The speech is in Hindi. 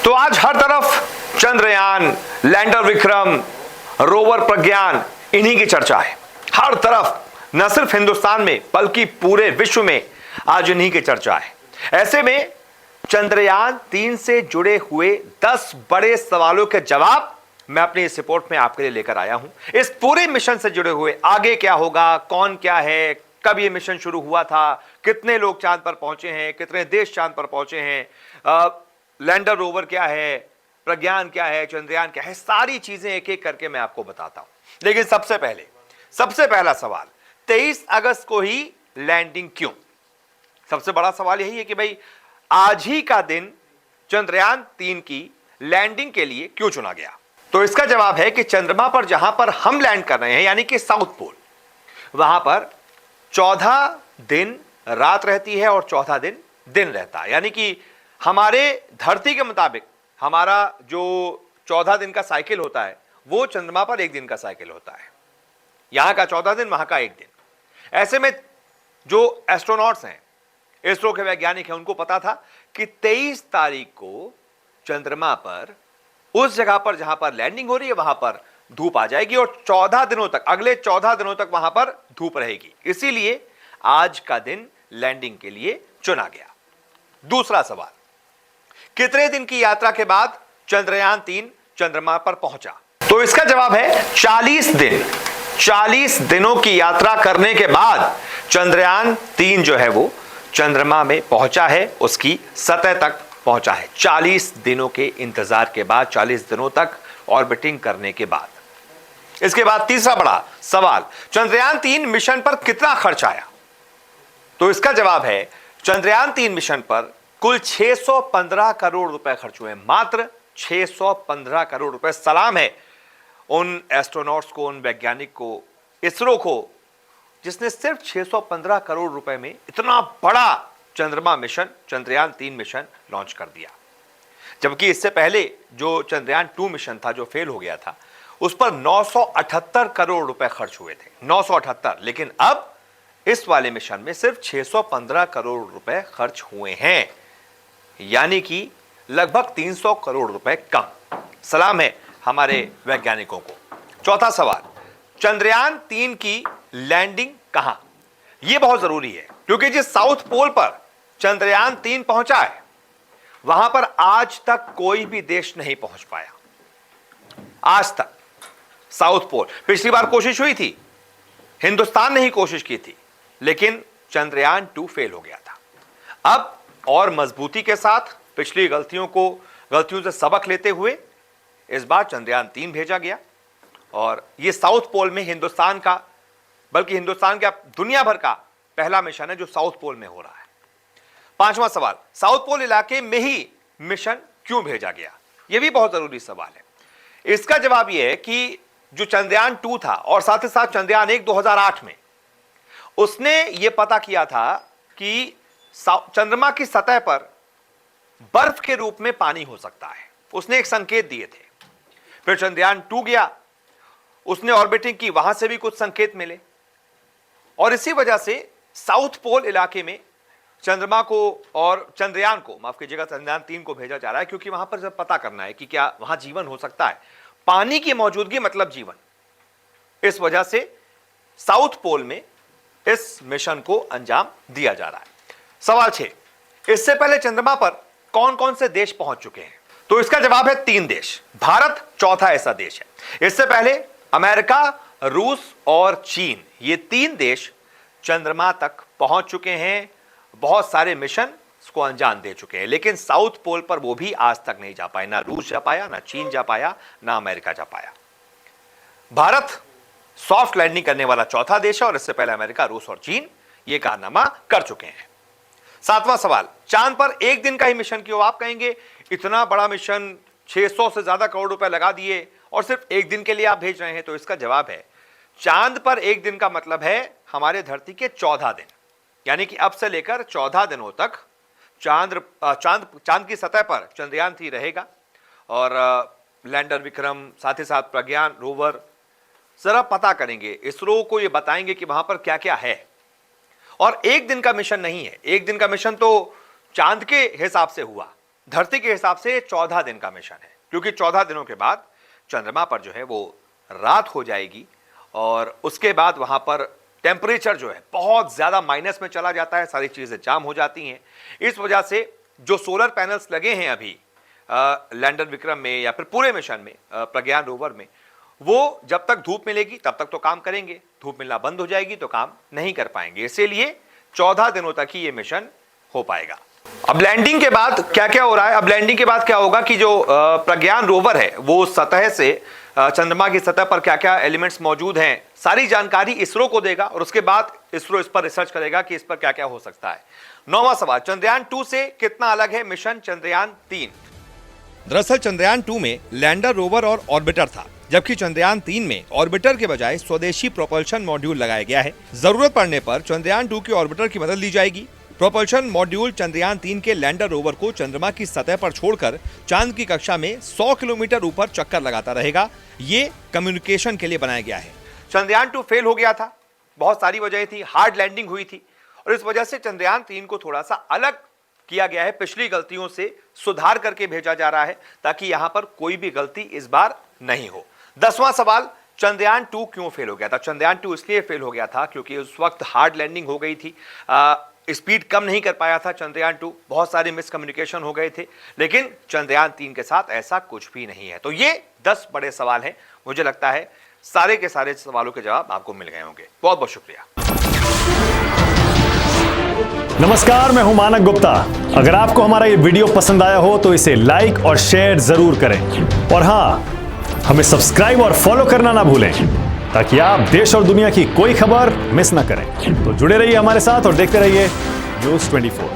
तो आज हर तरफ चंद्रयान, लैंडर विक्रम, रोवर प्रज्ञान, इन्हीं की चर्चा है। हर तरफ न सिर्फ हिंदुस्तान में बल्कि पूरे विश्व में आज इन्हीं की चर्चा है। ऐसे में चंद्रयान 3 से जुड़े हुए 10 बड़े सवालों के जवाब मैं अपनी इस रिपोर्ट में आपके लिए लेकर आया हूं। इस पूरे मिशन से जुड़े हुए आगे क्या होगा, कौन क्या है, कब यह मिशन शुरू हुआ था, कितने लोग चांद पर पहुंचे हैं, कितने देश चांद पर पहुंचे हैं, लैंडर रोवर क्या है, प्रज्ञान क्या है, चंद्रयान क्या है, सारी चीजें एक एक करके मैं आपको बताता हूं। लेकिन सबसे पहला सवाल, 23 अगस्त को ही लैंडिंग क्यों? सबसे बड़ा सवाल यही है कि भाई आज ही का दिन चंद्रयान 3 की लैंडिंग के लिए क्यों चुना गया? तो इसका जवाब है कि चंद्रमा पर जहां पर हम लैंड कर रहे हैं यानी कि साउथ पोल, वहां पर 14 दिन रात रहती है और 14 दिन दिन रहता है। यानी कि हमारे धरती के मुताबिक हमारा जो 14 दिन का साइकिल होता है वो चंद्रमा पर एक दिन का साइकिल होता है। यहां का 14 दिन, वहां का एक दिन। ऐसे में जो एस्ट्रोनॉट्स हैं, इसरो के वैज्ञानिक हैं, उनको पता था कि 23 तारीख को चंद्रमा पर उस जगह पर जहां पर लैंडिंग हो रही है वहां पर धूप आ जाएगी और 14 दिनों तक, अगले 14 दिनों तक वहां पर धूप रहेगी। इसीलिए आज का दिन लैंडिंग के लिए चुना गया। दूसरा सवाल, कितने दिन की यात्रा के बाद चंद्रयान 3 चंद्रमा पर पहुंचा? तो इसका जवाब है 40 दिन। 40 दिनों की यात्रा करने के बाद चंद्रयान 3 जो है वो चंद्रमा में पहुंचा है, उसकी सतह तक पहुंचा है। 40 दिनों के इंतजार के बाद, 40 दिनों तक ऑर्बिटिंग करने के बाद। इसके बाद तीसरा बड़ा सवाल, चंद्रयान 3 मिशन पर कितना खर्च आया? तो इसका जवाब है चंद्रयान 3 मिशन पर कुल 615 करोड़ रुपए खर्च हुए। मात्र 615 करोड़ रुपए। सलाम है उन एस्ट्रोनॉट्स को, उन वैज्ञानिक को, इसरो को, जिसने सिर्फ 615 करोड़ रुपए में इतना बड़ा चंद्रमा मिशन, चंद्रयान 3 मिशन लॉन्च कर दिया। जबकि इससे पहले जो चंद्रयान 2 मिशन था जो फेल हो गया था, उस पर 978 करोड़ रुपए खर्च हुए थे। 978। लेकिन अब इस वाले मिशन में सिर्फ 615 करोड़ रुपए खर्च हुए हैं, यानी कि लगभग 300 करोड़ रुपए कम। सलाम है हमारे वैज्ञानिकों को। चौथा सवाल, चंद्रयान 3 की लैंडिंग कहां? यह बहुत जरूरी है क्योंकि जिस साउथ पोल पर चंद्रयान 3 पहुंचा है वहां पर आज तक कोई भी देश नहीं पहुंच पाया। आज तक साउथ पोल, पिछली बार कोशिश हुई थी, हिंदुस्तान ने ही कोशिश की थी, लेकिन चंद्रयान 2 फेल हो गया था। अब और मजबूती के साथ पिछली गलतियों से सबक लेते हुए इस बार चंद्रयान 3 भेजा गया और यह साउथ पोल में हिंदुस्तान का, बल्कि हिंदुस्तान का, दुनिया भर का पहला मिशन है जो साउथ पोल में हो रहा है। पांचवा सवाल, साउथ पोल इलाके में ही मिशन क्यों भेजा गया? यह भी बहुत जरूरी सवाल है। इसका जवाब यह है कि जो चंद्रयान 2 था और साथ ही साथ चंद्रयान 1 2008 में, उसने यह पता किया था कि चंद्रमा की सतह पर बर्फ के रूप में पानी हो सकता है। उसने एक संकेत दिए थे। फिर चंद्रयान 2 गया, उसने ऑर्बिटिंग की, वहां से भी कुछ संकेत मिले और इसी वजह से साउथ पोल इलाके में चंद्रमा को और चंद्रयान को, माफ कीजिएगा, चंद्रयान 3 को भेजा जा रहा है क्योंकि वहां पर जब पता करना है कि क्या वहां जीवन हो सकता है। पानी की मौजूदगी मतलब जीवन। इस वजह से साउथ पोल में इस मिशन को अंजाम दिया जा रहा है। सवाल 6, इससे पहले चंद्रमा पर कौन कौन से देश पहुंच चुके हैं? तो इसका जवाब है 3 देश। भारत चौथा ऐसा देश है। इससे पहले अमेरिका, रूस और चीन, ये 3 देश चंद्रमा तक पहुंच चुके हैं, बहुत सारे मिशन को अंजाम दे चुके हैं। लेकिन साउथ पोल पर वो भी आज तक नहीं जा पाए। ना रूस जा पाया, ना चीन जा पाया, ना अमेरिका जा पाया। भारत सॉफ्ट लैंडिंग करने वाला चौथा देश है और इससे पहले अमेरिका, रूस और चीन ये कारनामा कर चुके हैं। 7वां सवाल, चांद पर एक दिन का ही मिशन क्यों? आप कहेंगे इतना बड़ा मिशन, 600 से ज्यादा करोड़ रुपए लगा दिए और सिर्फ एक दिन के लिए आप भेज रहे हैं। तो इसका जवाब है, चांद पर एक दिन का मतलब है हमारे धरती के 14 दिन, यानी कि अब से लेकर 14 दिनों तक चांद की सतह पर चंद्रयान 3 रहेगा और लैंडर विक्रम, साथ ही साथ प्रज्ञान रोवर जरा पता करेंगे, इसरो को यह बताएंगे कि वहां पर क्या क्या है। और एक दिन का मिशन नहीं है, एक दिन का मिशन तो चांद के हिसाब से हुआ, धरती के हिसाब से 14 दिन का मिशन है, क्योंकि 14 दिनों के बाद चंद्रमा पर जो है वो रात हो जाएगी और उसके बाद वहां पर टेम्परेचर जो है बहुत ज्यादा माइनस में चला जाता है, सारी चीजें जाम हो जाती हैं। इस वजह से जो सोलर पैनल्स लगे हैं अभी लैंडर विक्रम में या फिर पूरे मिशन में, प्रज्ञान रोवर में, वो जब तक धूप मिलेगी तब तक तो काम करेंगे, धूप मिलना बंद हो जाएगी तो काम नहीं कर पाएंगे। इसीलिए 14 दिनों तक ही ये मिशन हो पाएगा। अब लैंडिंग के बाद क्या क्या हो रहा है? अब लैंडिंग के बाद क्या होगा कि जो प्रज्ञान रोवर है वो सतह से चंद्रमा की सतह पर क्या क्या एलिमेंट्स मौजूद हैं, सारी जानकारी इसरो को देगा और उसके बाद इसरो इस पर रिसर्च करेगा कि इस पर क्या क्या हो सकता है। 9वां सवाल, चंद्रयान 2 से कितना अलग है मिशन चंद्रयान 3? दरअसल चंद्रयान 2 में लैंडर, रोवर और ऑर्बिटर था, जबकि चंद्रयान 3 में ऑर्बिटर के बजाय स्वदेशी प्रोपल्शन मॉड्यूल लगाया गया है। जरूरत पड़ने पर चंद्रयान 2 के ऑर्बिटर की मदद ली जाएगी। प्रोपल्शन मॉड्यूल चंद्रयान 3 के लैंडर रोवर को चंद्रमा की सतह पर छोड़कर चांद की कक्षा में 100 किलोमीटर ऊपर चक्कर लगाता रहेगा। ये कम्युनिकेशन के लिए बनाया गया है। चंद्रयान 2 फेल हो गया था, बहुत सारी वजह थी, हार्ड लैंडिंग हुई थी और इस वजह से चंद्रयान 3 को थोड़ा सा अलग किया गया है, पिछली गलतियों से सुधार करके भेजा जा रहा है ताकि यहां पर कोई भी गलती इस बार नहीं हो। 10वां सवाल, चंद्रयान 2 क्यों फेल हो गया था? चंद्रयान 2 इसलिए फेल हो गया था क्योंकि उस वक्त हार्ड लैंडिंग हो गई थी, स्पीड कम नहीं कर पाया था चंद्रयान 2, बहुत सारे मिसकम्युनिकेशन हो गए थे। लेकिन चंद्रयान 3 के साथ ऐसा कुछ भी नहीं है। तो ये 10 बड़े सवाल हैं। मुझे लगता है सारे के सारे सवालों के जवाब आपको मिल गए होंगे। बहुत बहुत शुक्रिया। नमस्कार, मैं हूं मानक गुप्ता। अगर आपको हमारा ये वीडियो पसंद आया हो तो इसे लाइक और शेयर जरूर करें और हाँ, हमें सब्सक्राइब और फॉलो करना ना भूलें ताकि आप देश और दुनिया की कोई खबर मिस ना करें। तो जुड़े रहिए हमारे साथ और देखते रहिए न्यूज़ 24।